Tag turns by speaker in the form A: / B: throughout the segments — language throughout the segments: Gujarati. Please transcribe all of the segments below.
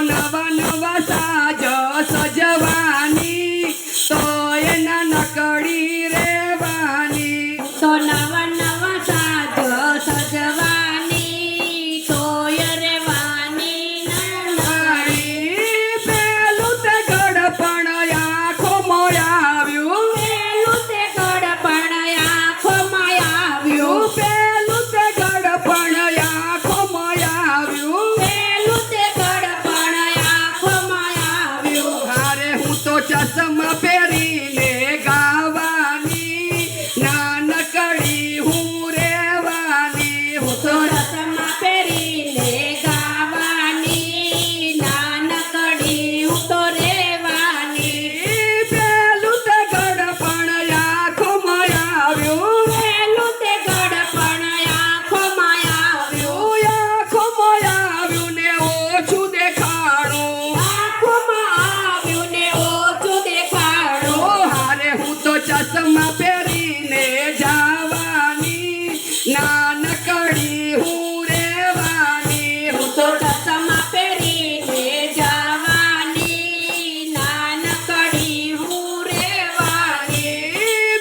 A: નવા નવા સાજ સજવાની તોય ના નકડી રેવાની
B: તો નવા નવા સાજ સજવાની તોય રેવાની
A: નાની પેલું તે ગડપણ આંખો મોયાવ્યું
B: પેલું તે ગડપણ આંખોમાં આવ્યું
A: પેલું તે ગડપણ આંખો મોયાવ્યું
B: પેલું તે ગડપણ આંખોમાં આવ્યું
A: હારે હું તો ચશ્મા પહેરીને ગાવાની નાનકડી હું રેવાની હું તો
B: ચશ્મા પહેરીને ગાવાની નાનકડી હું તો રેવાની
A: પેલું તે ગડપણ આંખોમાં આવ્યું
B: પેલું તે ગડપણ આંખોમાં આવ્યું
A: આંખોમાં આવ્યું ને ઓછું દેખાણું
B: આંખોમાં આવ્યું ને ઓછું દેખાડું
A: હારે હું તો ચશ્મા પહેરીને જાવાની નાનકડી હું રેવાની હું
B: તો ચશ્મા પહેરીને જવાની નાનકડી હું રેવાની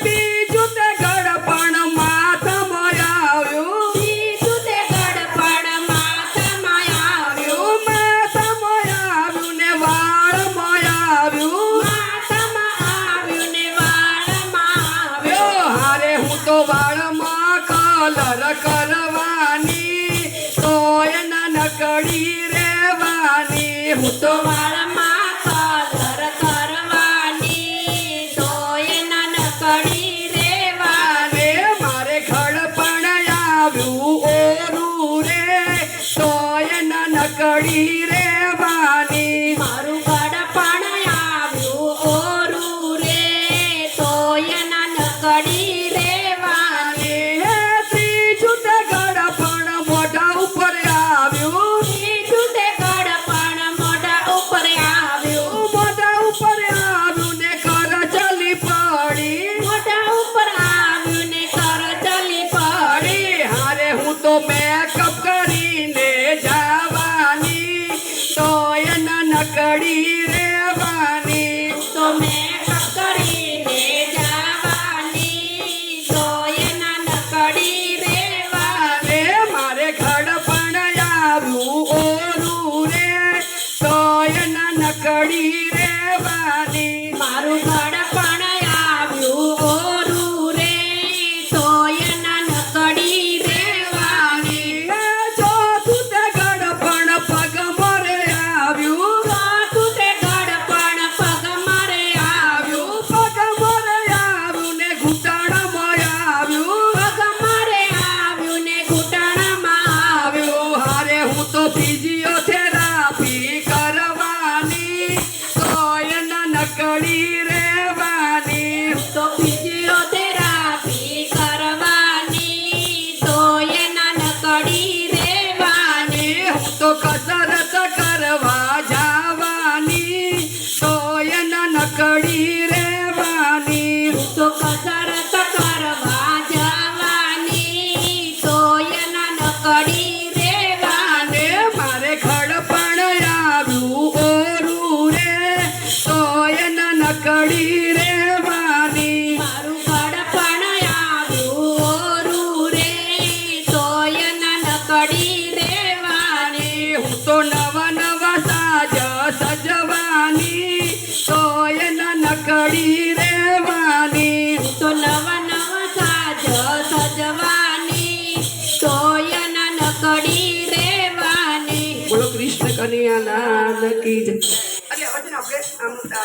A: બીજું તે ગડપણ માથામાં આવ્યું
B: બીજું તે ગડપણ માથામાં આવ્યું
A: માથામાં આવ્યું ને વાળમાં આવ્યું
B: માથામાં આવ્યું ને વાળમાં આવ્યું
A: હારે હું તો વાળમાં કલર કરવાની તોય નાનકડી રેવાની હું તો
B: વાળમાં કલર કરવાની તોય નાનકડી રેવાની
A: વાલે મારે ઘડપણ આવ્યું ઓરું રે તોય નાનકડી રેવાની
B: મારું ગડપણ આવ્યું ઓરું રે તોય નાનકડી રેવાની
A: ત્રીજું તે ગડપણ મોઢા ઉપર આવ્યું
B: બીજું તે ગડપણ મોઢા ઉપર આવ્યું
A: મોઢા ઉપર આવ્યું ને કરચલી પડી
B: મોઢા ઉપર આવ્યું ને કરચલી પડી
A: હારે હું તો મેકઅપ કરીને જવાની તોય નાનકડી રેવાની
B: તો મેકઅપ કરીને જવાની તોય નાનકડી રેવાની
A: વાલે મારે ઘડપણ આવ્યું ઓરું રે તોય નાનકડી રેવાની
B: મારું ગડપણ આવ્યું ઓરું રે તોય નાનકડી રેવાની
A: ચોથું તે ગડપણ પગ મરે આવ્યું
B: ચોથું તે ગડપણ પગ મારે આવ્યું
A: પગ મરે આવ્યું ને ઘૂંટણમાં આવ્યું
B: પગ મારે આવ્યું ને ઘૂંટણમાં આવ્યું
A: હારે હું તો ફિઝિયોથેરાપી કરવાની તોય નાનકડી રેવાની
B: તો ફિઝિયોથેરાપી કરવાની તોય નાનકડી રેવાની
A: હું તો કસરત કરવા જવાની તોય નાનકડી રેવાની
B: તો કસરત કરવા જવાની તોય નાનકડી રેવાની
A: અને મારે ઘડપણ આવ્યું ઓરું રે તોય નાનકડી રેવાની
B: મારું ગડપણ આવ્યું ઓરું રે તોય નાનકડી રેવાની
A: હું તો નવા નવા સાજ સજવાની તોય નાનકડી રેવાની
B: તો નવા નવા સાજ સજવાની તોય નાનકડી રેવાની
A: બોલો કૃષ્ણ કનૈયા લાલ કી જય. અરે હવે છે ને આપણે આમ